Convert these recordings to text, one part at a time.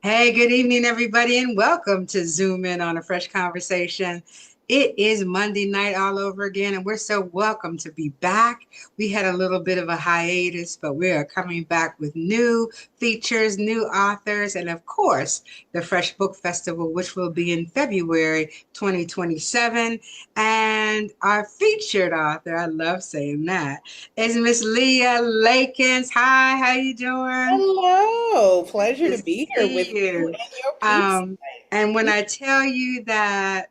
Hey, good evening, everybody, and welcome to Zoom In on a Fresh Conversation. It is Monday night all over again, and we're so welcome to be back. We had a little bit of a hiatus, but we are coming back with new features, new authors, and of course, the Fresh Book Festival, which will be in February 2027. And our featured author, I love saying that, is Miss Leah Lakins. Hi, how you doing? Hello, pleasure To to be here with see you you. and your peeps. Um, and when I tell you that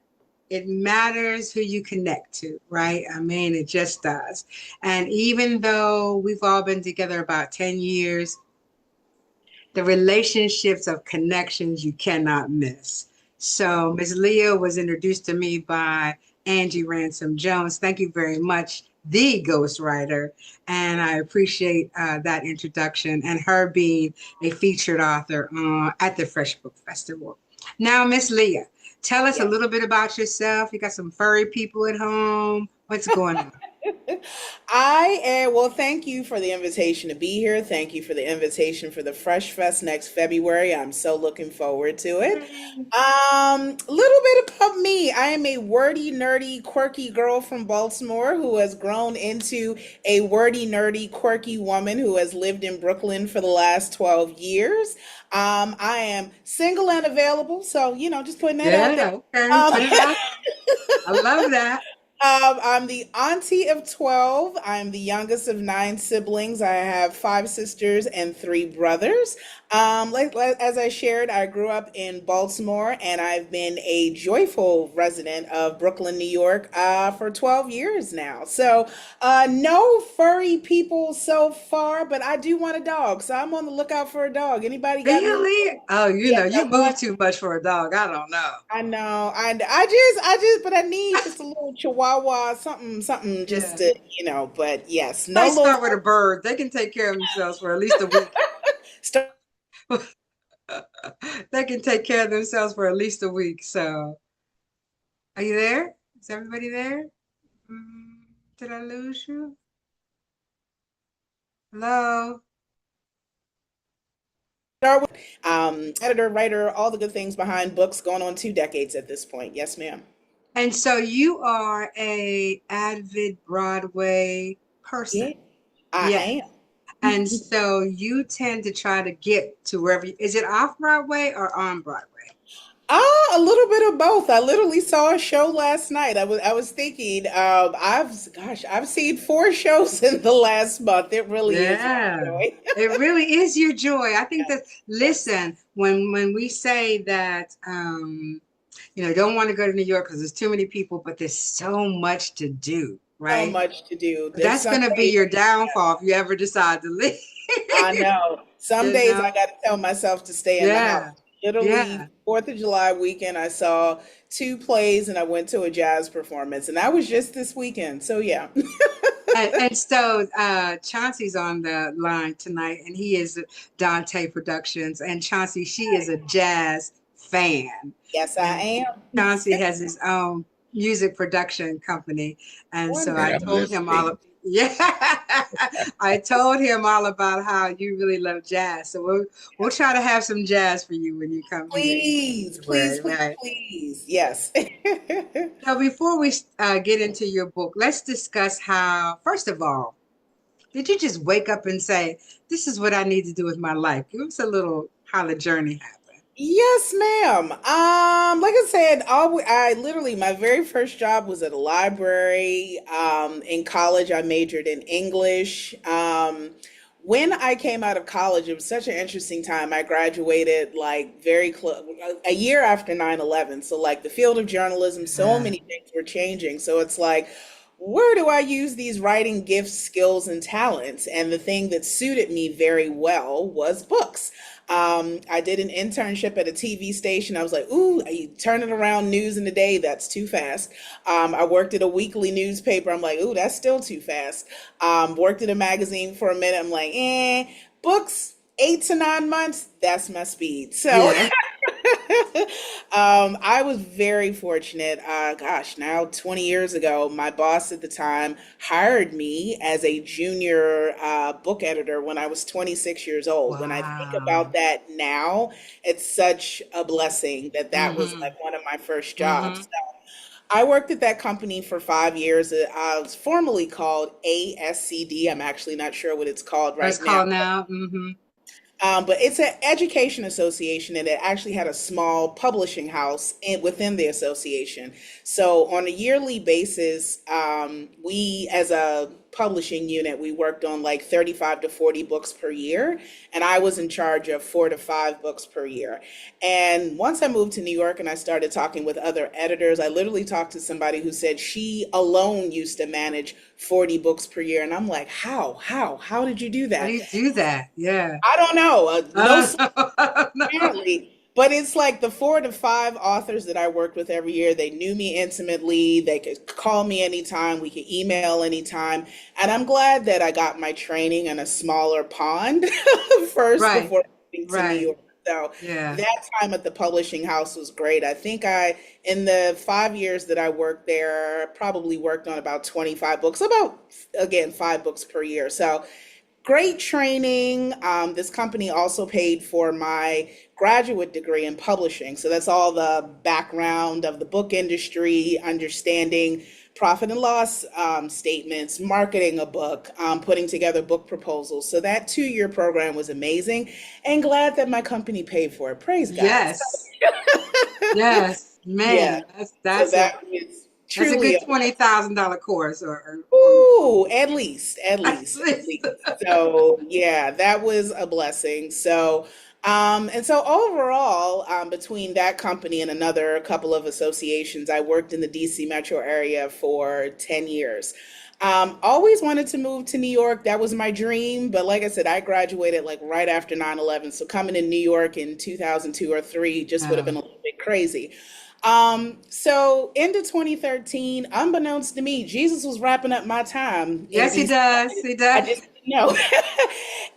it matters who you connect to, right? I mean, it just does. And even though we've all been together about 10 years, the relationships of connections you cannot miss. So Ms. Leah was introduced to me by Angie Ransom Jones. Thank you very much, the ghostwriter. And I appreciate that introduction and her being a featured author at the Fresh Book Festival. Now, Miss Leah, tell us a Yes. little bit about yourself. You got some furry people at home. What's going on? Well, thank you for the invitation to be here. Thank you for the invitation for the Fresh Fest next February. I'm so looking forward to it. Little bit about me. I am a wordy, nerdy, quirky girl from Baltimore who has grown into a wordy, nerdy, quirky woman who has lived in Brooklyn for the last 12 years. I am single and available, so just putting that out there. Yeah, okay. Um, Put it out. I love that. I'm the auntie of 12. I'm the youngest of nine siblings. I have five sisters and three brothers. As I shared, I grew up in Baltimore and I've been a joyful resident of Brooklyn, New York, for 12 years now. So, no furry people so far, but I do want a dog. So I'm on the lookout for a dog. Anybody got any? Really? Oh, Yeah, you move too much for a dog. I don't know. I know. But I need just a little chihuahua, something just Yeah. to, but yes, no I little start with a bird. They can take care of themselves for at least a week. stuff. They can take care of themselves for at least a week. So, are you there? Is everybody there? Mm, did I lose you? Hello? Editor, writer, all the good things behind books going on 2 decades at this point. Yes, ma'am. And so you are a avid Broadway Yeah, person. Yeah. I And am. so you tend to try to get to wherever is it off Broadway or on Broadway? A little bit of both. I literally saw a show last night. I was thinking, I've seen four shows in the last month. It really is my Yeah, joy. it really is your joy. I think that, Yes, yes. listen, when we say that, don't want to go to New York because there's too many people, but there's so much to do, So right? much to do. There's That's some going to be days. your downfall if you ever decide to leave. I know. Some You days I know? got to tell myself to stay in the house. Yeah, Literally, yeah. 4th of July weekend, I saw two plays and I went to a jazz performance, and that was just this weekend. So, yeah. And so Chauncey's on the line tonight, and he is Dante Productions. And Chauncey, she is a jazz fan. Yes, I And am. Chauncey has his own music production company. And so I Wonderful. I'm told him all listening. of, yeah, I told him all about how you really love jazz. So we'll try to have some jazz for you when you come here in Please, please, February, please, right? please. Yes. So before we get into your book, let's discuss how, first of all, did you just wake up and say, this is what I need to do with my life? Give us a little how the journey happened. Yes, ma'am. Like I said, I literally my very first job was at a library. In college, I majored in English. When I came out of college, it was such an interesting time. I graduated like very close, a year after 9/11. So like the field of journalism, so Yeah. many things were changing. So it's like, where do I use these writing gifts, skills, and talents? And the thing that suited me very well was books. I did an internship at a TV station. I was like, ooh, you turning around news in a day, that's too fast. I worked at a weekly newspaper. I'm like, ooh, that's still too fast. Worked at a magazine for a minute. I'm like, books, 8 to 9 months, that's my speed. So Yeah. I was very fortunate. Gosh, now 20 years ago, my boss at the time hired me as a junior book editor when I was 26 years old. When I think Wow. about that now, it's such a blessing that that was Mm-hmm. like one of my first jobs. Mm-hmm. So I worked at that company for 5 years. I was formerly called ASCD. I'm actually not sure what it's called Let's right now. call now. Mm-hmm. But it's an education association, and it actually had a small publishing house within the association. So on a yearly basis, we, as a publishing unit, we worked on like 35 to 40 books per year, and I was in charge of 4 to 5 books per year. And once I moved to New York and I started talking with other editors, I literally talked to somebody who said she alone used to manage 40 books per year. And I'm like, how did you do How do that? you do that? Yeah. I don't know. No, No. apparently. But it's like the 4 to 5 authors that I worked with every year. They knew me intimately. They could call me anytime. We could email anytime. And I'm glad that I got my training in a smaller pond first Right. before moving to New Right. York. So Yeah. that time at the publishing house was great. I think in the 5 years that I worked there, probably worked on about 25 books, about, again, 5 books per year. So great training. This company also paid for my graduate degree in publishing. So that's all the background of the book industry, understanding profit and loss statements, marketing a book, putting together book proposals. So that 2 year program was amazing and glad that my company paid for it. Praise God. So, Yes. Yes. yeah. Man, So that's a that was that's a truly good a $20,000 course or Ooh, at least, at at least, at least. least. So yeah, that was a blessing. So, and so overall, between that company and another couple of associations, I worked in the DC metro area for 10 years. Always wanted to move to New York. That was my dream. But like I said, I graduated like right after 9/11. So coming in New York in 2002 or three just would have been a little bit crazy. So into 2013, unbeknownst to me, Jesus was wrapping up my time in Yes, he DC. does. He I does. didn't know.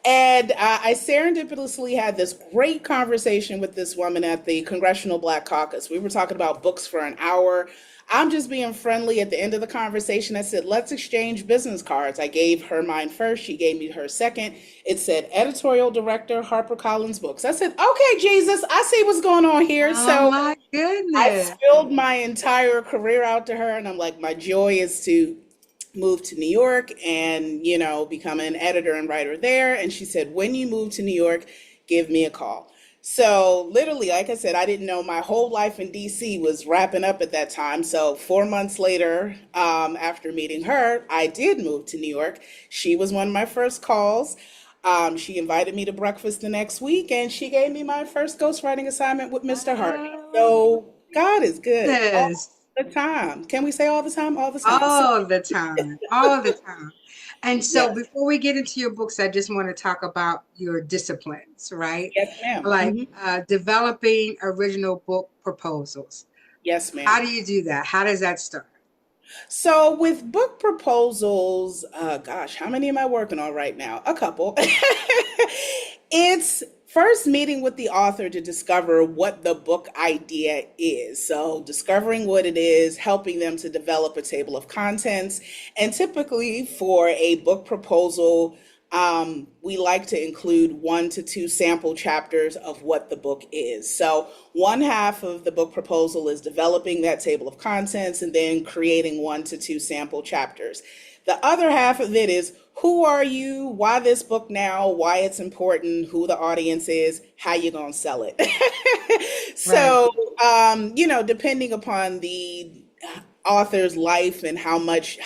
And I serendipitously had this great conversation with this woman at the Congressional Black Caucus. We were talking about books for an hour. I'm just being friendly. At the end of the conversation, I said, let's exchange business cards. I gave her mine first. She gave me her second. It said editorial director, HarperCollins Books. I said, okay, Jesus, I see what's going on here. Oh So my I goodness. spilled my entire career out to her, and I'm like, my joy is to move to New York and, become an editor and writer there. And she said, when you move to New York, give me a call. So, literally, like I said, I didn't know my whole life in DC was wrapping up at that time. So, 4 months later, after meeting her, I did move to New York. She was one of my first calls. She invited me to breakfast the next week, and she gave me my first ghostwriting assignment with Mr. Harvey. Oh, So God is good all goodness. the time. Can we say all the time? All the time. So All the time. All the time. And so yes, before we get into your books, I just want to talk about your disciplines, right? yes, ma'am. Like Hmm. developing original book proposals. Yes, How ma'am. do you do that? How does that start? So with book proposals, gosh, how many am I working on right now? A couple. It's first meeting with the author to discover what the book idea is. So discovering what it is, helping them to develop a table of contents, and typically for a book proposal, we like to include 1 to 2 sample chapters of what the book is. So, one half of the book proposal is developing that table of contents and then creating 1 to 2 sample chapters. The other half of it is who are you, why this book now, why it's important, who the audience is, how you going to sell it. Right. So, depending upon the author's life and how much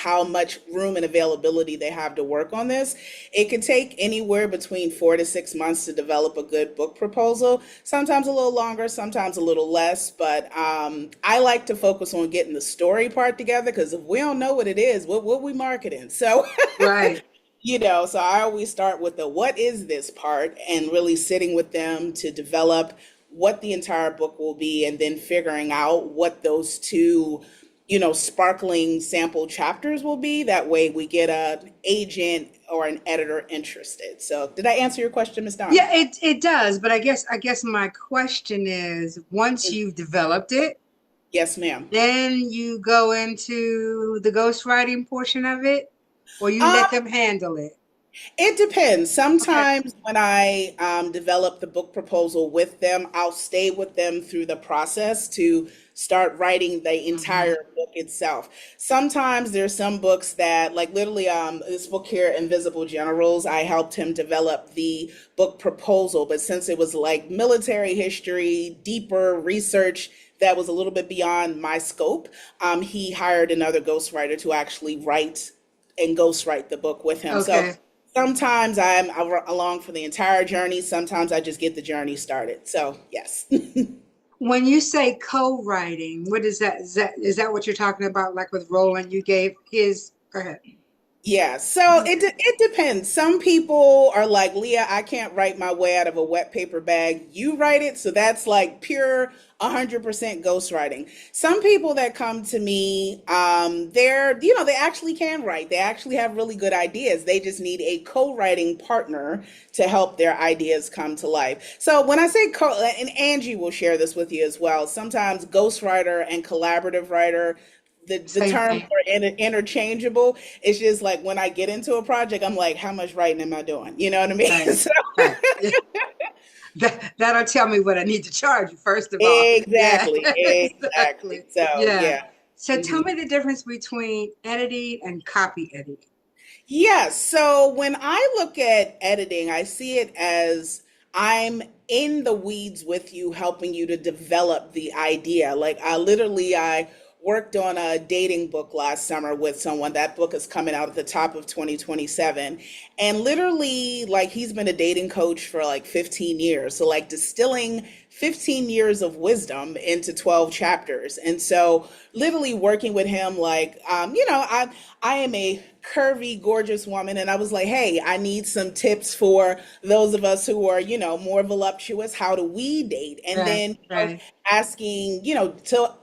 room and availability they have to work on this, it could take anywhere between 4 to 6 months to develop a good book proposal. Sometimes a little longer, sometimes a little less. But I like to focus on getting the story part together because if we don't know what it is, what we marketing? So Right. so I always start with the what is this part and really sitting with them to develop what the entire book will be and then figuring out what those two sparkling sample chapters will be. That way we get an agent or an editor interested. So did I answer your question, Miss Donna? Yeah, it does. But I guess my question is, once you've developed it, Yes, ma'am. then you go into the ghostwriting portion of it, or you Um, let them handle it. It depends. Okay. Sometimes when I develop the book proposal with them, I'll stay with them through the process to start writing the Hmm. entire book itself. Sometimes there's some books that, like literally, this book here, Invisible Generals, I helped him develop the book proposal, but since it was like military history, deeper research that was a little bit beyond my scope, he hired another ghostwriter to actually write and ghostwrite the book with him. So Okay. sometimes I'm along for the entire journey. Sometimes I just get the journey started. So yes. When you say co-writing, what is that? Is that what you're talking about? Like with Roland, you gave his. Go ahead. Yeah, so it depends. Some people are like, Leah, I can't write my way out of a wet paper bag. You write it, so that's like pure 100% ghostwriting. Some people that come to me, they actually can write. They actually have really good ideas. They just need a co-writing partner to help their ideas come to life. So when I say and Angie will share this with you as well. Sometimes ghostwriter and collaborative writer, the Same terms thing. are interchangeable. It's just like when I get into a project, I'm like, how much writing am I doing? You know what I mean? Right. So Right. That'll tell me what I need to charge you, first of all. Yeah. exactly, exactly. Exactly. So Yeah. yeah. So tell Mhm. me the difference between editing and copy editing. Yes. So when I look at editing, I see it as I'm in the weeds with you, helping you to develop the idea. Like I worked on a dating book last summer with someone. That book is coming out at the top of 2027. And literally, like he's been a dating coach for like 15 years. So like distilling 15 years of wisdom into 12 chapters. And so literally working with him, like, I am a curvy, gorgeous woman. And I was like, hey, I need some tips for those of us who are, more voluptuous. How do we date? And Right. then, Right. asking, to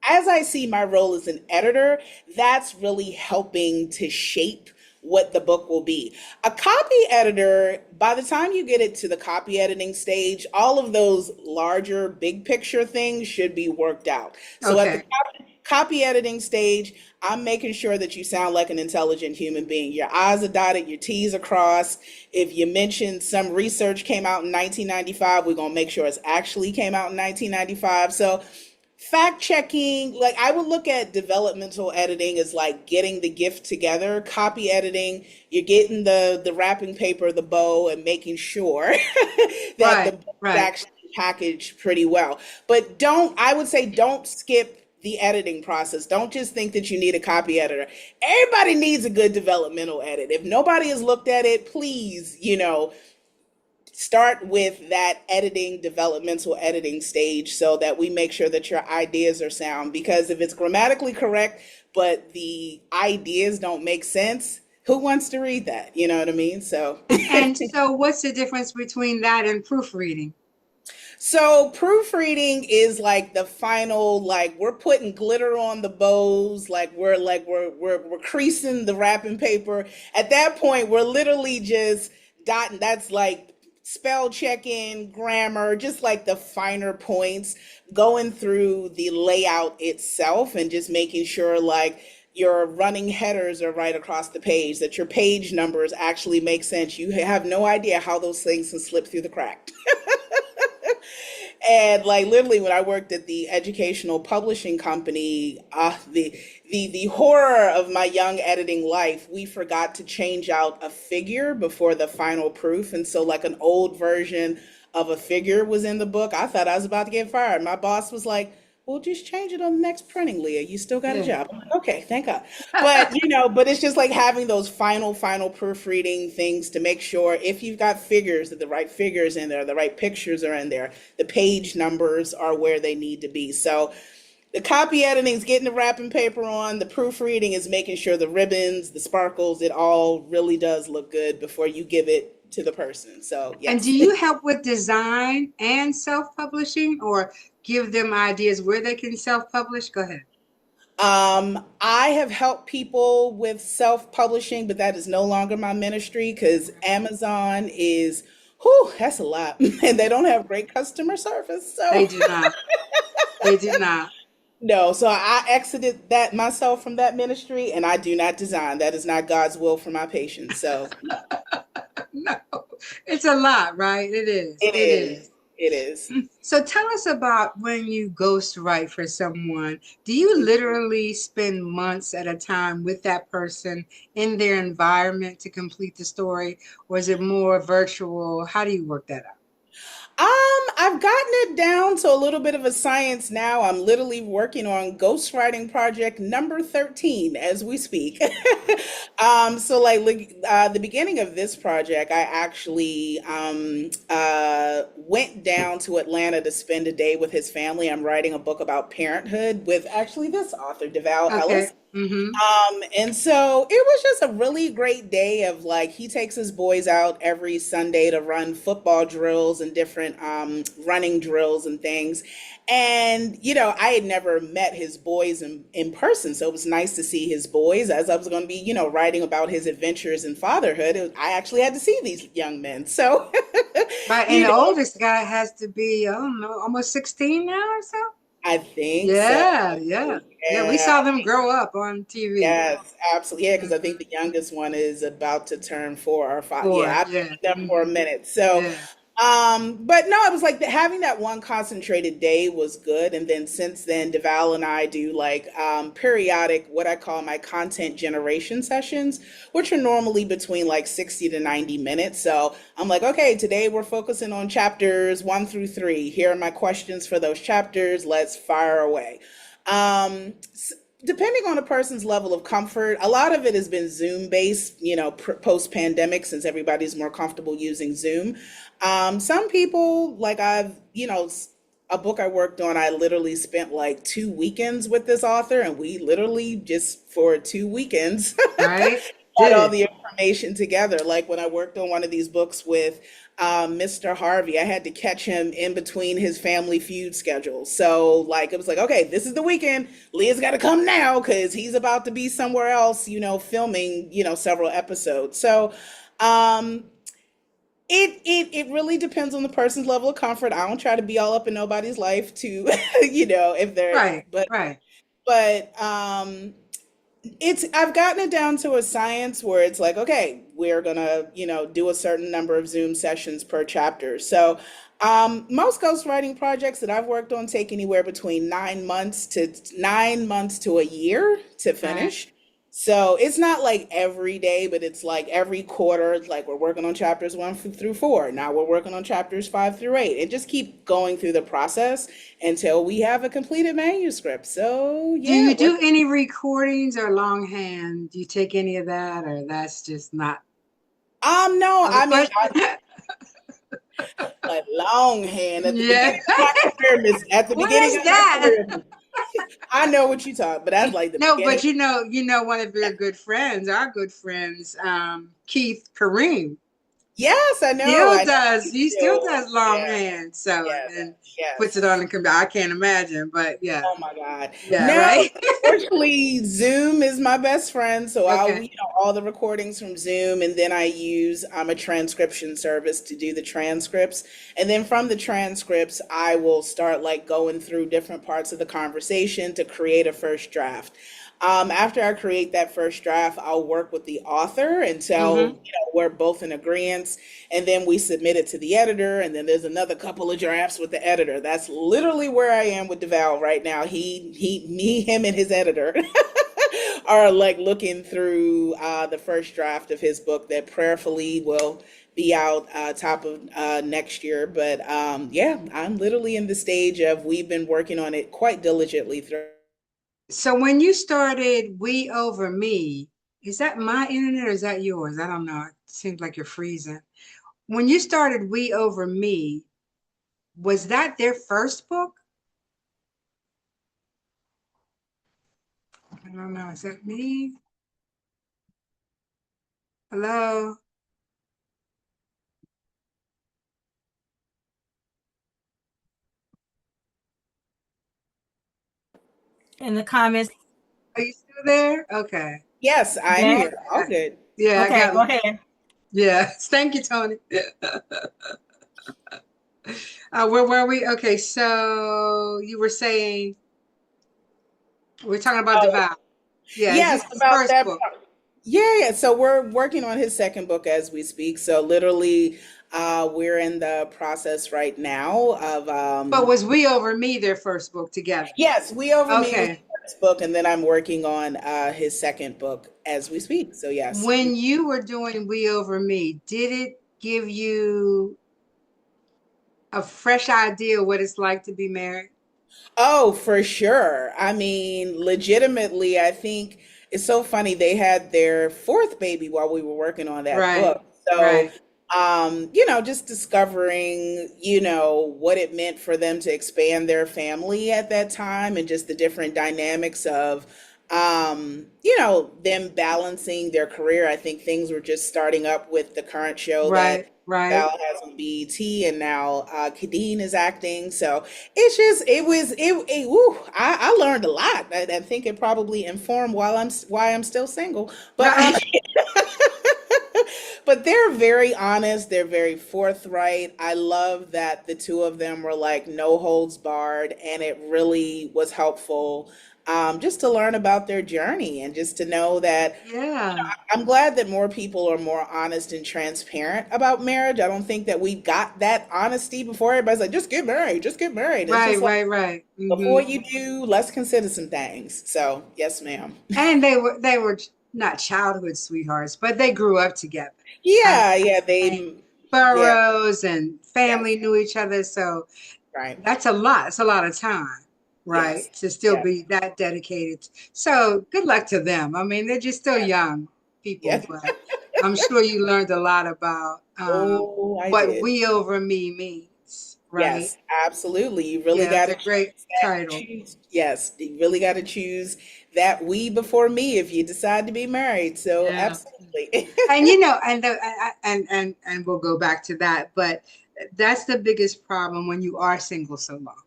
as I see my role as an editor, that's really helping to shape what the book will be. A copy editor, by the time you get it to the copy editing stage, all of those larger, big picture things should be worked out. So at the Okay. copy editing stage, I'm making sure that you sound like an intelligent human being. Your I's are dotted, your T's are crossed. If you mentioned some research came out in 1995, we're going to make sure it's actually came out in 1995. So fact checking, like I would look at developmental editing as like getting the gift together. Copy editing, you're getting the wrapping paper, the bow, and making sure that the Right. book is Right. actually packaged pretty well. But don't skip the editing process. Don't just think that you need a copy editor. Everybody needs a good developmental edit. If nobody has looked at it, please, start with that editing, developmental editing stage, so that we make sure that your ideas are sound. Because if it's grammatically correct but the ideas don't make sense, who wants to read that? You know what I mean? So And so, what's the difference between that and proofreading? so proofreading is like the final, like we're putting glitter on the bows, like we're creasing the wrapping paper. At that point, we're literally just dotting. That's like spell checking, grammar, just like the finer points, going through the layout itself and just making sure like your running headers are right across the page, that your page numbers actually make sense. You have no idea how those things can slip through the crack. And like literally, when I worked at the educational publishing company, the horror of my young editing life, we forgot to change out a figure before the final proof, and so like an old version of a figure was in the book. I thought I was about to get fired. My boss was like, "Well, just change it on the next printing, Leah. You still got a Yeah. job." I'm like, "Okay, thank God." But it's just like having those final proofreading things to make sure if you've got figures that the right figures in there, the right pictures are in there, the page numbers are where they need to be. So the copy editing is getting the wrapping paper on. The proofreading is making sure the ribbons, the sparkles, it all really does look good before you give it to the person. So And do yes. you help with design and self-publishing, or give them ideas where they can self-publish? Go ahead. I have helped people with self-publishing, but that is no longer my ministry because Amazon is, whew, that's a lot. And they don't have great customer service. They So do not. They do not. no, so I exited that myself from that ministry and I do not design. That is not God's will for my patients. So no, No, it's a lot, right? It is. it It is. is. It is. So tell us about when you ghostwrite for someone. Do you literally spend months at a time with that person in their environment to complete the story, or is it more virtual? How do you work that out? I've gotten it down to a little bit of a science now. I'm literally working on ghostwriting project number 13 as we speak. So the beginning of this project, I actually went down to Atlanta to spend a day with his family. I'm writing a book about parenthood with actually this author, Devale Okay. Ellis. Mm-hmm. And so it was just a really great day of like he takes his boys out every Sunday to run football drills and different running drills and things. And I had never met his boys in person, so it was nice to see his boys as I was going to be, writing about his adventures in fatherhood. I actually had to see these young men, so Right. And you the know, oldest guy has to be, I don't know, almost 16 now or so? I think so. Yeah, yeah. Yeah, we Yeah. saw them grow up on TV. Yes, absolutely. Yeah, because I think Mhm. the youngest one is about to turn 4 or 5. Yeah, 4, I've yeah. known them for a Hmm. minute. So, Yeah. but no, it was like having that one concentrated day was good. And then since then, Deval and I do like periodic, what I call my content generation sessions, which are normally between like 60 to 90 minutes. So I'm like, okay, today we're focusing on chapters 1 through 3. Here are my questions for those chapters. Let's fire away. Um, Depending on a person's level of comfort, a lot of it has been Zoom based, post pandemic, since everybody's more comfortable using Zoom. Some people, like a book I worked on, I literally spent like 2 weekends with this author, and we literally just for 2 weekends Right? got Did all it. the information together. Like when I worked on one of these books with Mr. Harvey, I had to catch him in between his family feud schedules. So like it was like, okay, this is the weekend. Leah's got to come now because he's about to be somewhere else, filming, several episodes. So um, it really depends on the person's level of comfort. I don't try to be all up in nobody's life to, if they're, Right, right. but it's I've gotten it down to a science where it's like, okay, we're gonna, do a certain number of Zoom sessions per chapter. So most ghostwriting projects that I've worked on take anywhere between 9 months to a year to Right. finish. So it's not like every day, but it's like every quarter, like we're working on chapters 1 through 4. Now we're working on chapters 5 through 8, and just keep going through the process until we have a completed manuscript. So Do yeah, you work. do any recordings or longhand? Do you take any of that, or that's just not No, of the I mean, question? a longhand at the Yeah. beginning of my career, at the What beginning is of my that? career. I know what you talk, but that's like the No, beginning. but one of your good friends, our good friends, Keith Kareem, Yes, I know. still I know does. you He still still. does Yeah. longhand. So Yes. and puts it Yes. on the computer. I can't imagine, but yeah, Oh my God. yeah, No, right. fortunately, Zoom is my best friend. So I'll, Okay. all the recordings from Zoom, and then I use a transcription service to do the transcripts. And then from the transcripts, I will start like going through different parts of the conversation to create a first draft. After I create that first draft, I'll work with the author until Mm-hmm. we're both in agreement, and then we submit it to the editor. And then there's another couple of drafts with the editor. That's literally where I am with Deval right now. Him, and his editor are like looking through the first draft of his book that prayerfully will be out top of next year. But yeah, I'm literally in the stage of we've been working on it quite diligently through. So when you started We Over Me, is that my internet or is that yours? I don't know. It seems like you're freezing. When you started We Over Me, was that their first book? I don't know. Is that me? Hello? in the comments. Are you still there? Okay. Yes, I'm Yes. here. All good. Yeah, I Okay, got. go ahead. Yeah. Thank you, Tony. Where were we? Okay, so you were saying we're talking about Oh, Devale. Yeah, is yes, this his about first that book? part. Yeah, yeah. So we're working on his second book as we speak. So literally, we're in the process right now of But was We Over Me their first book together? yes, We Over Me was the Okay. first book, and then I'm working on his second book as we speak. So yes. When you were doing We Over Me, did it give you a fresh idea what it's like to be married? Oh, for sure. I mean, legitimately, I think it's so funny. They had their fourth baby while we were working on that Right, book. So, right, just discovering, what it meant for them to expand their family at that time and just the different dynamics of, them balancing their career. I think things were just starting up with the current show that right, right. Val has on BET, and now Khadeen is acting. So it's just woo, I learned a lot. I think it probably informed why I'm still single. But Right. but they're very honest, they're very forthright. I love that the two of them were like no holds barred, and it really was helpful, just to learn about their journey and just to know that Yeah. I'm glad that more people are more honest and transparent about marriage. I don't think that we got that honesty before. Everybody's like, just get married, just get married. It's Right, just like, right, right. before you do, let's consider some things. So, yes, ma'am. And they were not childhood sweethearts, but they grew up together. I Yeah, yeah, mean, yeah, boroughs and family yes, knew each other, so right, that's a lot. It's a lot of time, yes, right? To still yeah, be that dedicated. So good luck to them. I mean, they're just still yeah, young yeah. people, but I'm sure you learned a lot about Oh, I what did. we over me means, right? Yes, absolutely. You really Yeah, got it's to a great title. choose. Yes, you really got to choose that we before me if you decide to be married. So, Yeah. absolutely. And and we'll go back to that, but that's the biggest problem when you are single so long.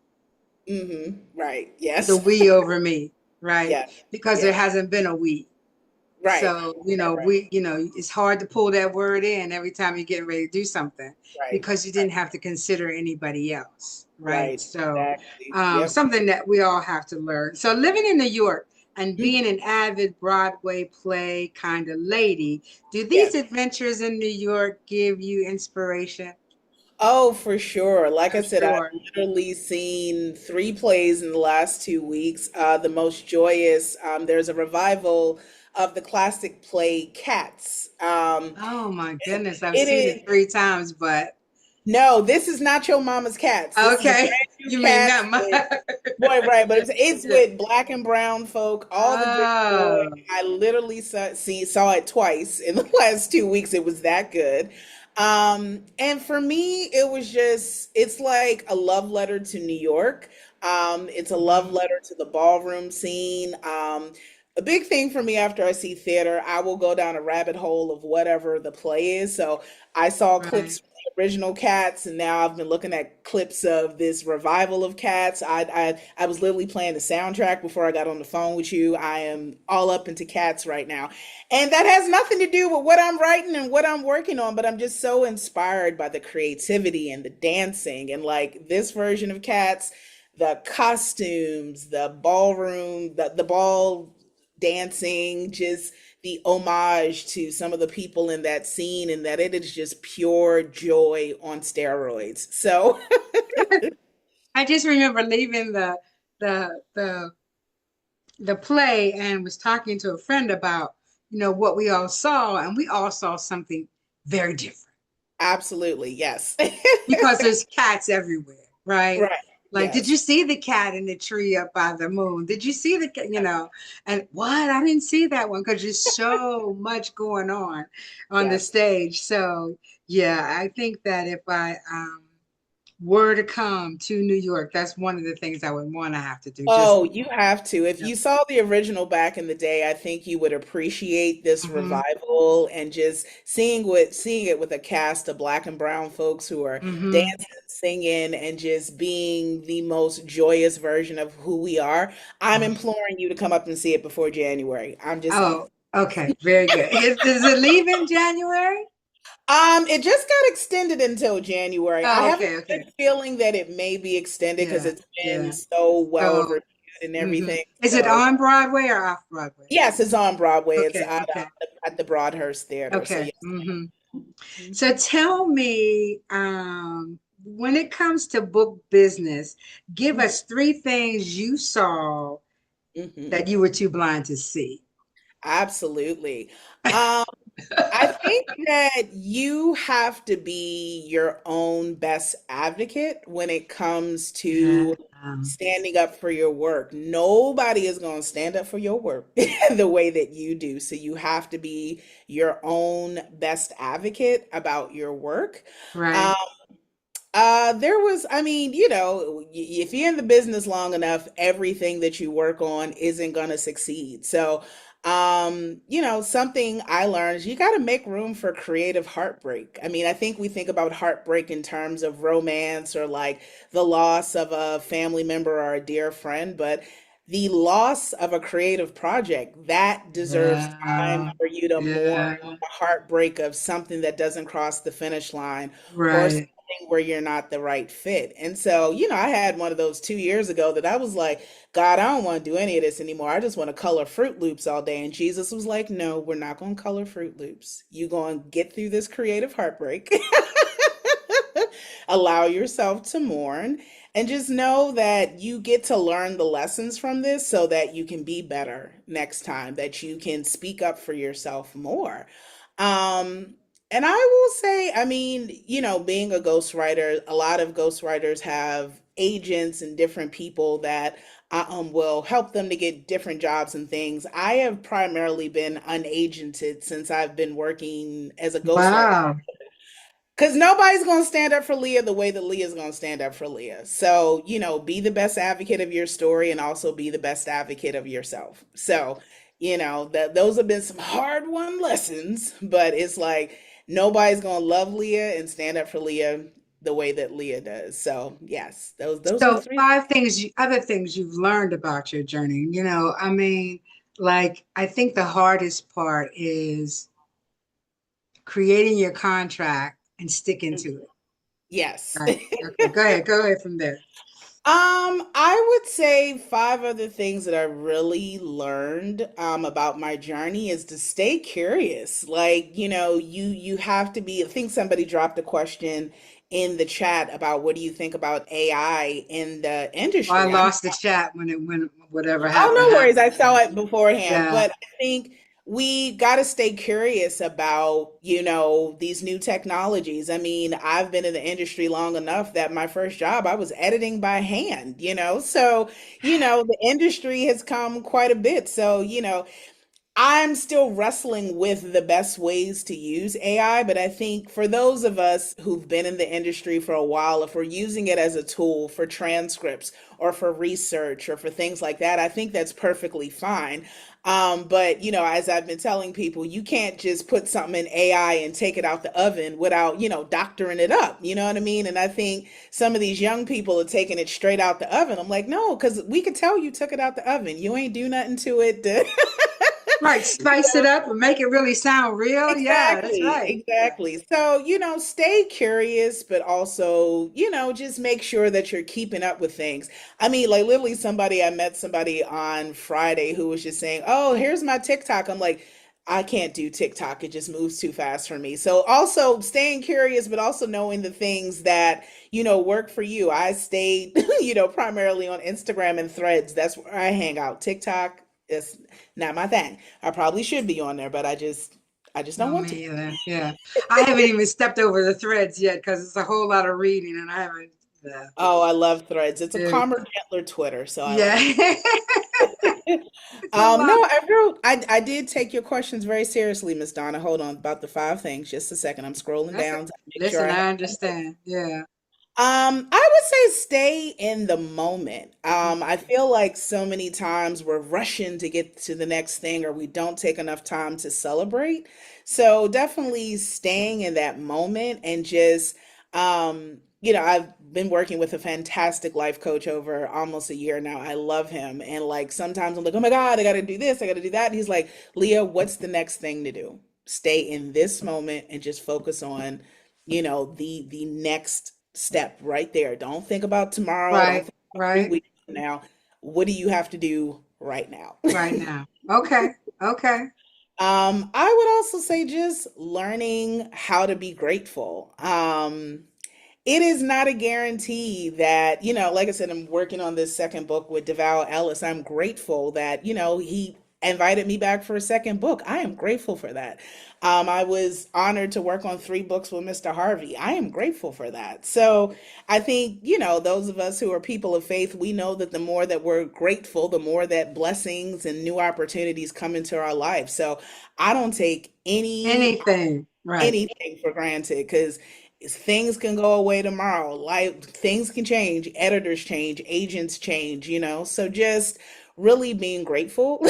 Right. The Yes. we over me, right? Yes. Because there Yes. hasn't been a we. Right. So, Right. it's hard to pull that word in every time you're getting ready to do something Right. because you didn't have to consider anybody else, right? Right. So, Exactly. Yep. something that we all have to learn. So, living in New York and Mhm. being an avid Broadway play kind of lady, do these Yes. adventures in New York give you inspiration? Oh, for sure. Like I I'm said, I've sure. literally seen three plays in the last 2 weeks. The most joyous, there's a revival of the classic play Cats. Oh my goodness, I've It seen is. it 3 times, but No, this is not your mama's Cats. This is a okay. brand new You mean Cats not my. with, boy, right? But it's Yeah. with black and brown folk, all the good joy. Oh, I literally saw it twice in the last 2 weeks. It was that good. And for me, it's like a love letter to New York. It's a love mhm, letter to the ballroom scene. A big thing for me after I see theater, I will go down a rabbit hole of whatever the play is. So I saw right. clips from the original Cats, and now I've been looking at clips of this revival of Cats. I was literally playing the soundtrack before I got on the phone with you. I am all up into Cats right now, and that has nothing to do with what I'm writing and what I'm working on. But I'm just so inspired by the creativity and the dancing, and like this version of Cats, the costumes, the ballroom, the ball dancing, just the homage to some of the people in that scene, and that it is just pure joy on steroids. So, I just remember leaving the the the play and was talking to a friend about, what we all saw, and we all saw something very different absolutely, yes. because there's cats everywhere, right? Right. Like, did Yes. you see the cat in the tree up by the moon? Did you see the cat, And what? I didn't see that one because there's so much going on the Yes. stage. So, yeah, I think that if I were to come to New York, that's one of the things I would want to have to do. Just Oh, you have to. If yeah. you saw the original back in the day, I think you would appreciate this Hmm. revival and just seeing it with a cast of black and brown folks who are Hmm. dancing, singing, and just being the most joyous version of who we are. I'm imploring you to come up and see it before January. I'm just Oh, okay, very good. Is it leave in January? It just got extended until January. I Oh, have a okay, okay. good feeling that it may be extended because Yeah, it's been yeah. so well So, reviewed and hmm, everything. is it So on Broadway or off Broadway? yes, it's on Broadway. It's Okay, at, okay, at the Broadhurst Theater. So okay. yes. Hmm. Ma'am. So tell me, when it comes to book business, give Mhm. us three things you saw Mhm. that you were too blind to see. Absolutely. Um, I think that you have to be your own best advocate when it comes Yeah. to standing up for your work. Nobody is going to stand up for your work the way that you do. So you have to be your own best advocate about your work. Um, Right. there was, I mean, if you're in the business long enough, everything that you work on isn't going to succeed. So, something I learned is you got to make room for creative heartbreak. I mean, I think we think about heartbreak in terms of romance or like the loss of a family member or a dear friend, but the loss of a creative project that deserves time Yeah. for you to mourn Yeah. the heartbreak of something that doesn't cross the finish line or Right. where you're not the right fit. And so, I had one of those 2 years ago that I was like, God, I don't want to do any of this anymore. I just want to color Fruit Loops all day. And Jesus was like, no, we're not going to color Fruit Loops. You're going to get through this creative heartbreak, allow yourself to mourn, and just know that you get to learn the lessons from this so that you can be better next time, that you can speak up for yourself more. Um, and I will say, I mean, being a ghostwriter, a lot of ghostwriters have agents and different people that will help them to get different jobs and things. I have primarily been unagented since I've been working as a ghostwriter. Wow. Because nobody's going to stand up for Leah the way that Leah's going to stand up for Leah. So, be the best advocate of your story and also be the best advocate of yourself. So, that those have been some hard won lessons, but it's like nobody's going to love Leah and stand up for Leah the way that Leah does. So, yes, those are the So three. five things, other things you've learned about your journey. I mean, like, I think the hardest part is creating your contract and sticking to it. Yes. Right. Okay. Go ahead. Go ahead from there. I would say five other things that I really learned about my journey is to stay curious. Like, you have to be, I think somebody dropped a question in the chat about what do you think about AI in the Well, I industry. lost the chat when whatever happened Oh, no worries. happened. I saw it beforehand, Yeah. but I think we got to stay curious about, these new technologies. I mean, I've been in the industry long enough that my first job, I was editing by hand, so, the industry has come quite a bit. So, I'm still wrestling with the best ways to use AI, but I think for those of us who've been in the industry for a while, if we're using it as a tool for transcripts or for research or for things like that, I think that's perfectly fine. But as I've been telling people, you can't just put something in AI and take it out the oven without, doctoring it up. You know what I mean? And I think some of these young people are taking it straight out the oven. I'm like, no, because we could tell you took it out the oven. You ain't do nothing to it. Right. Spice it up and make it really sound real. Yeah, that's Exactly, right. Yeah. exactly. So, stay curious, but also, just make sure that you're keeping up with things. I mean, like literally I met somebody on Friday who was just saying, "Oh, here's my TikTok." I'm like, I can't do TikTok. It just moves too fast for me. So also staying curious, but also knowing the things that, work for you. I stayed, primarily on Instagram and Threads. That's where I hang out. TikTok is not my thing. I probably should be on there, but I just don't No, want to. me either. Yeah. I haven't even stepped over the threads yet because it's a whole lot of reading and I haven't. Yeah. Oh, I love Threads. It's a Yeah. calmer, gentler Twitter, so I Yeah. like it. It's a No, lot. I did take your questions very seriously, Miss Donna. Hold on, about the five things. Just a second. I'm scrolling That's a, down to make sure listen, I have. I understand. Yeah. I would say stay in the moment. I feel like so many times we're rushing to get to the next thing, or we don't take enough time to celebrate. So definitely staying in that moment and just, I've been working with a fantastic life coach over almost a year now. I love him. And like sometimes I'm like, oh my God, I got to do this, I got to do that. And he's like, Leah, what's the next thing to do? Stay in this moment and just focus on the next step right there. Don't think about tomorrow, don't Right, think about three right, weeks from now. What do you have to do right now? right now. Okay, okay. I would also say just learning how to be grateful. It is not a guarantee that, like I said, I'm working on this second book with Devale Ellis. I'm grateful that, he invited me back for a second book. I am grateful for that. I was honored to work on 3 books with Mr. Harvey. I am grateful for that. So I think, those of us who are people of faith, we know that the more that we're grateful, the more that blessings and new opportunities come into our life. So I don't take Anything. Right, anything for granted because things can go away tomorrow. Like things can change, editors change, agents change, So just really being grateful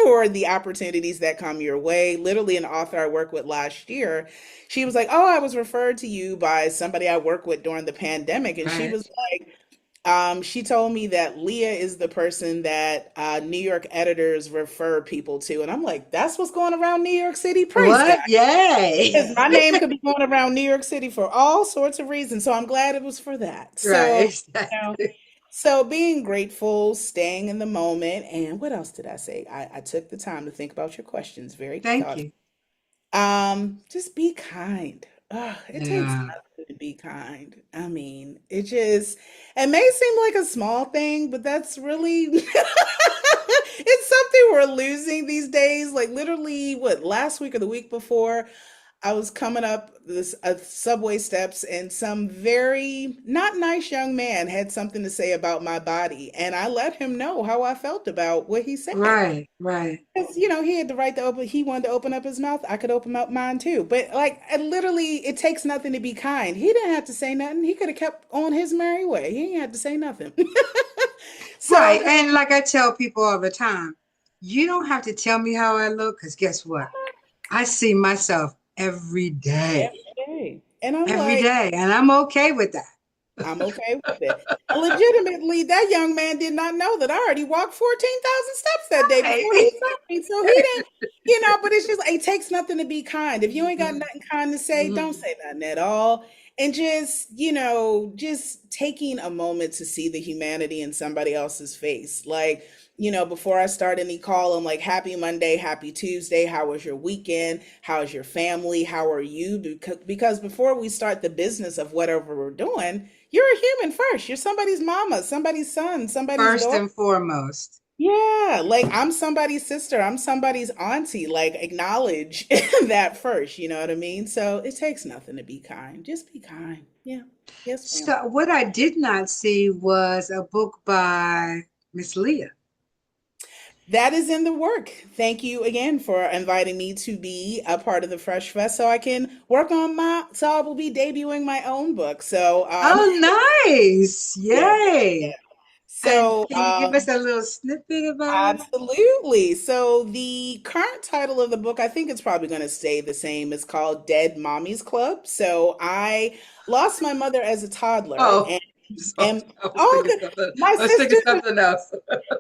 for the opportunities that come your way. Literally, an author I worked with last year, she was like, "Oh, I was referred to you by somebody I worked with during the pandemic," and she right. was like, she told me that Leah is the person that New York editors refer people to. And I'm like, that's what's going around New York City. Praise God. What? Yay. Because my name could be going around New York City for all sorts of reasons. So I'm glad it was for that. Right, So, you know, exactly. so being grateful, staying in the moment. And what else did I say? I took the time to think about your questions. Very Thank thoughtful. you. Just be kind. Ugh, it takes Yeah. nothing to be kind. I mean, it may seem like a small thing, but that's really it's something we're losing these days. Like literally, what, last week or the week before, I was coming up this subway steps, and some very not nice young man had something to say about my body, and I let him know how I felt about what he said. Right, right. Because, he had the right to open, he wanted to open up his mouth. I could open up mine too. But like, literally, it takes nothing to be kind. He didn't have to say nothing. He could have kept on his merry way. He ain't had to say nothing. So, Right. And like I tell people all the time, you don't have to tell me how I look because guess what? I see myself every day, every day. And I'm every like, day, and I'm okay with that. I'm okay with it. And legitimately, that young man did not know that I already walked 14,000 steps that day Right. before he saw me. So he didn't, but it's just, it takes nothing to be kind. If you ain't got Mhm, nothing kind to say, don't mhm. say nothing at all. And just, just taking a moment to see the humanity in somebody else's face. Like, before I start any call, I'm like, happy Monday, happy Tuesday. How was your weekend? How is your family? How are you? Because before we start the business of whatever we're doing, you're a human first. You're somebody's mama, somebody's son, somebody's First daughter. and foremost. Yeah, like I'm somebody's sister, I'm somebody's auntie. Like acknowledge that first, you know what I mean? So it takes nothing to be kind. Just be kind. Yeah. Yes, ma'am. So what I did not see was a book by Miss Leah. That is in the work. Thank you again for inviting me to be a part of the Fresh Fest so I can work on so I will be debuting my own book. So Oh, nice. yeah. Yay. And So can you give us a little snippet about it? absolutely. So the current title of the book, I think it's probably going to stay the same. It's called Dead Mommy's Club. So I lost my mother as a toddler, Oh, and sorry. and all good. My I was thinking sisters, something else.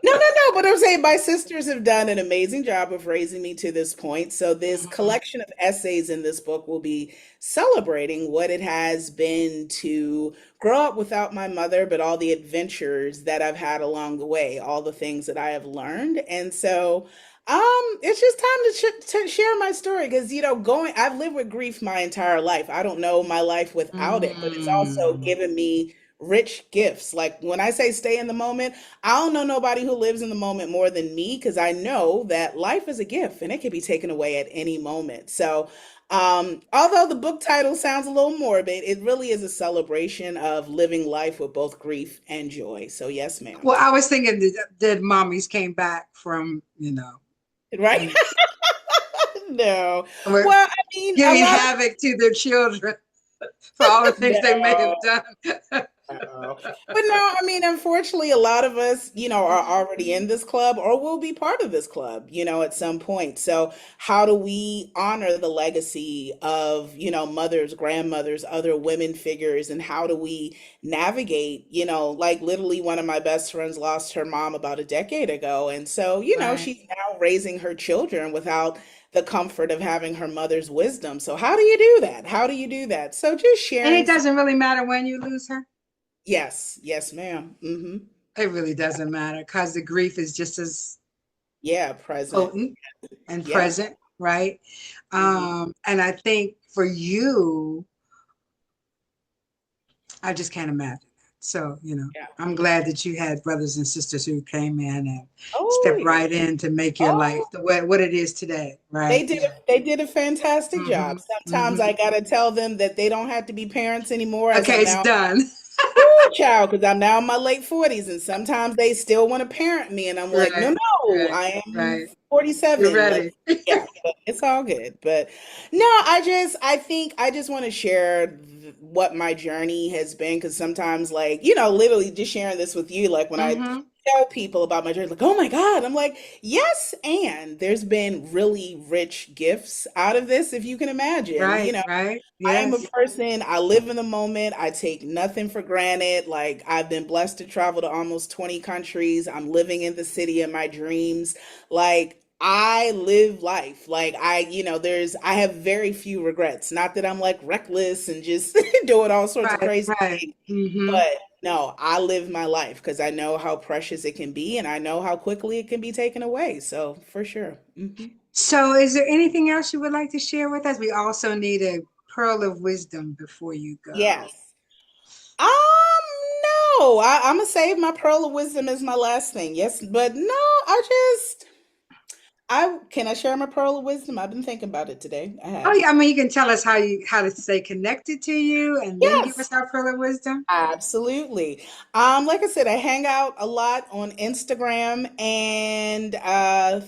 no, no, no. But I'm saying my sisters have done an amazing job of raising me to this point. So this Mhm. collection of essays in this book will be celebrating what it has been to grow up without my mother, but all the adventures that I've had along the way, all the things that I have learned. And so it's just time to share my story because I've lived with grief my entire life. I don't know my life without it, but it's also Mm. given me rich gifts. Like when I say stay in the moment, I don't know nobody who lives in the moment more than me because I know that life is a gift and it can be taken away at any moment. So, although the book title sounds a little morbid, it really is a celebration of living life with both grief and joy. So, yes, ma'am. Well, I was thinking that mommies came back from, Right? and No. were Well, I mean, a giving lot of havoc to their children. for all the things they may have No. done. Uh-oh. But no, I mean, unfortunately, a lot of us, are already in this club or will be part of this club, at some point. So, how do we honor the legacy of, mothers, grandmothers, other women figures, and how do we navigate, like literally one of my best friends lost her mom about a decade ago. And so, Right. she's now raising her children without the comfort of having her mother's wisdom. So, how do you do that? How do you do that? So, just And it sharing some. doesn't really matter when you lose her. Yes, yes, ma'am. It really doesn't matter because the grief is just as Yeah, present. potent and Yeah. present, right? hmm And I think for you, I just can't imagine that. So, Yeah. I'm glad that you had brothers and sisters who came in and Oh, stepped yeah. right in to make your life Oh, the way what it is today, they right? did Yeah. they did a fantastic Hmm. job. Sometimes Hmm. I gotta tell them that they don't have to be parents anymore, as Okay, I'm it's now done. Ooh, child, because I'm now in my late 40s, and sometimes they still want to parent me, and I'm like, no, Right, no, right, I am right. You're 47. ready. Yeah, but it's all good. But no, I think I just want to share what my journey has been, because sometimes, like, literally just sharing this with you, like when I Hmm. tell people about my journey, like, oh my God, I'm like, yes, and there's been really rich gifts out of this, if you can imagine, Right, right. I am a Yes. person, I live in the moment. I take nothing for granted. Like, I've been blessed to travel to almost 20 countries. I'm living in the city of my dreams. Like, I live life. Like, I have very few regrets. Not that I'm like reckless and just doing all sorts of Right, crazy right. things, Hmm. but no, I live my life because I know how precious it can be and I know how quickly it can be taken away. So, for sure. So, is there anything else you would like to share with us? We also need a pearl of wisdom before you go. Yes. Um, no, I'm gonna save my pearl of wisdom as my last thing. Yes, but no, I can I share my pearl of wisdom? I've been thinking about it today. I Oh, have. yeah. I mean, you can tell us how to stay connected to you, and then give Yes. us our pearl of wisdom. Absolutely. Like I said, I hang out a lot on Instagram and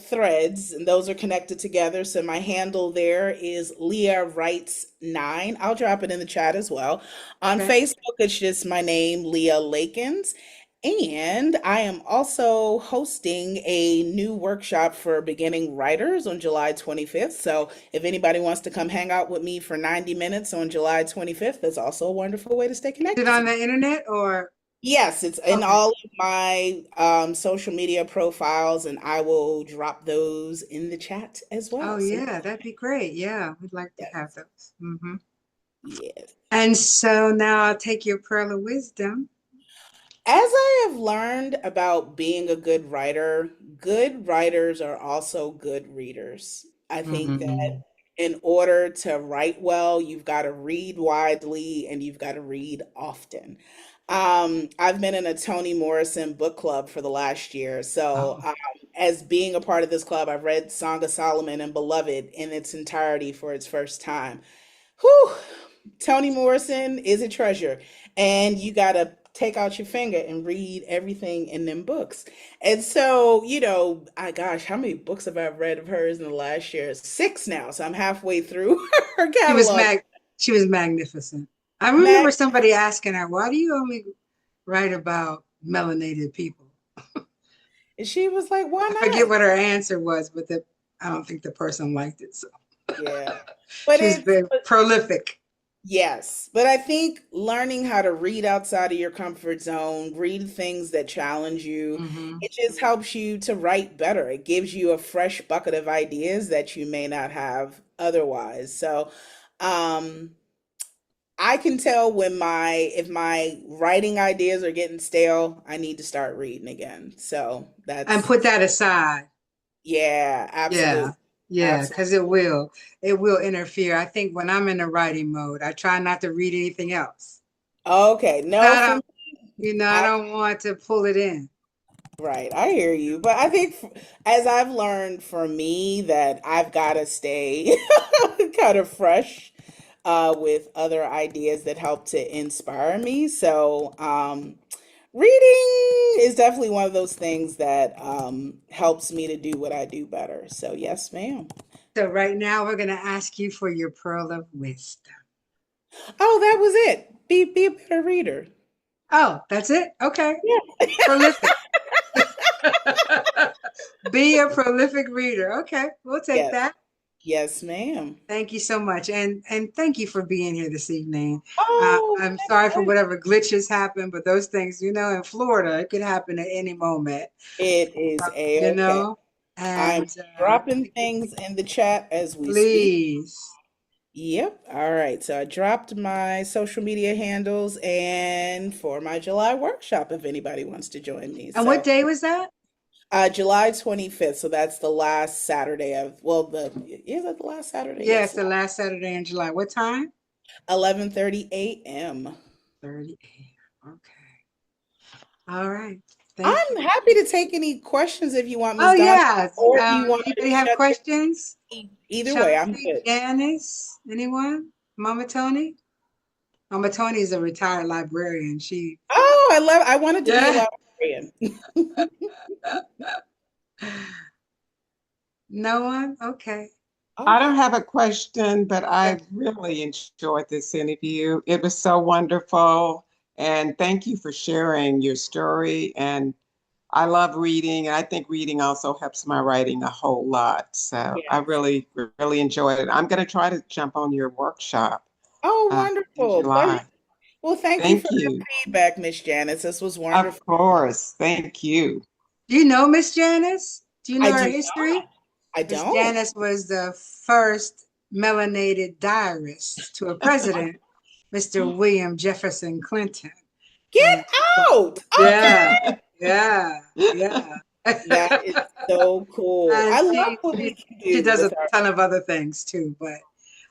Threads, and those are connected together. So my handle there is Leah Writes 9. I'll drop it in the chat as well. On Okay. Facebook, it's just my name, Leah Lakins. And I am also hosting a new workshop for beginning writers on July 25th. So if anybody wants to come hang out with me for 90 minutes on July 25th, that's also a wonderful way to stay Is it connected to on me. the internet or? Yes, it's in Okay. all of my social media profiles, and I will drop those in the chat as Oh, well. So, yeah, that'd be great. Yeah, we'd like to have yes, those. Hmm. yes. And so now I'll take your pearl of wisdom. As I have learned about being a good writers are also good readers. I think that Hmm. in order to write well, you've got to read widely and you've got to read often. I've been in a Toni Morrison book club for the last year. So, Oh, as being a part of this club, I've read Song of Solomon and Beloved in its entirety for its first time. Whew, Toni Morrison is a treasure, and you gotta take out your finger and read everything in them books. And so, I gosh, how many books have I read of hers in the last year? Six now, so I'm halfway through her she was catalog. she was magnificent. I Mag, remember somebody asking her, "Why do you only write about melanated people?" and she was like, "Why I forget not?" what her answer was, but I don't think the person liked it. So Yeah, but she was very prolific. yes, but I think learning how to read outside of your comfort zone, read things that challenge you, Hmm. it just helps you to write better. It gives you a fresh bucket of ideas that you may not have otherwise. So, um, I can tell when if my writing ideas are getting stale, I need to start reading again. So And that's put that aside. yeah, Yeah, absolutely, yeah, absolutely. because it will interfere. I think when I'm in a writing mode, I try not to read anything else. Okay, no, I for don't, me, I I don't want to pull it in. right, I hear you, but I think as I've learned for me that I've got to stay kind of fresh with other ideas that help to inspire me. So, reading is definitely one of those things that helps me to do what I do better. So, yes, ma'am. So right now we're going to ask you for your pearl of wisdom. Oh, that was it. Be a better reader. Oh, that's it? Okay. Yeah. Prolific. Be a prolific reader. Okay, we'll take Yes. that. Yes, ma'am. Thank you so much, and thank you for being here this evening. Oh, I'm my sorry for pleasure. whatever glitches happened, but those things, in Florida, it could happen at any moment. It is You a-okay. know, I'm and dropping things in the chat as we speak. please. Yep. All right. So I dropped my social media handles and for my July workshop if anybody wants to join me. And what So day was that? July 25th. So that's the last Saturday of, well, is that the last Saturday? Yes, Yes. the last Saturday in July. What time? 11:30 a.m. 30 a.m. Okay. All right. Thank I'm you. happy to take any questions if you want, Oh Miss Donna, yeah. or if you want to Anybody have shut this. questions? Either way, I'm Chauncey, good. Janice, anyone? Mama Tony? Mama Tony is a retired librarian. She, Oh, I wanted to be a yeah. librarian. No one? Okay. I don't Okay. have a question, but I really enjoyed this interview. It was so wonderful. And thank you for sharing your story. And I love reading. And I think reading also helps my writing a whole lot. So I Yes. really, really enjoyed it. I'm going to try to jump on your workshop Oh, in wonderful. Pleasure. July. Well, thank you for Thank your you. feedback, Miss Janice. This was Of wonderful. course. Thank you. Do you know Miss Janice? Do you I know her do history? not. I Miss don't. Janice was the first melanated diarist to a president, Mr. William Jefferson Clinton. Get And out. yeah, Okay. yeah, yeah. That is so cool. And I love she, what we she can she do does a with our ton of other things too, but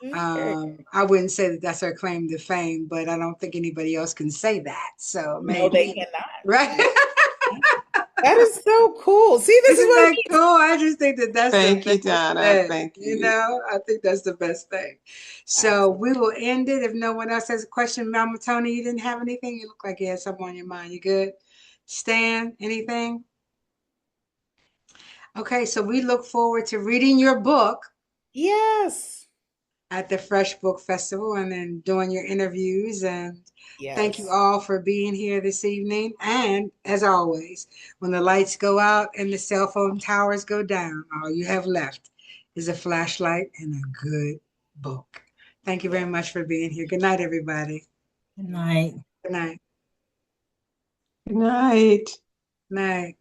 okay. I wouldn't say that that's her claim to fame, but I don't think anybody else can say that. So No, they maybe, cannot. right? They cannot. That is so cool. See, this is Isn't what it that means. cool? I just think that that's the Thank you, best Donna. thing. Thank you. I think that's the best thing. So Absolutely. we will end it. If no one else has a question, Mama Tony, you didn't have anything? You look like you had something on your mind. You good? Stan, anything? Okay, so we look forward to reading your book Yes. at the Fresh Book Festival and then doing your interviews. And thank you Yes. all for being here this evening. And as always, when the lights go out and the cell phone towers go down, all you have left is a flashlight and a good book. Thank you very Yes. much for being here. Good night, everybody. Good night. Good night. Good night. Good night.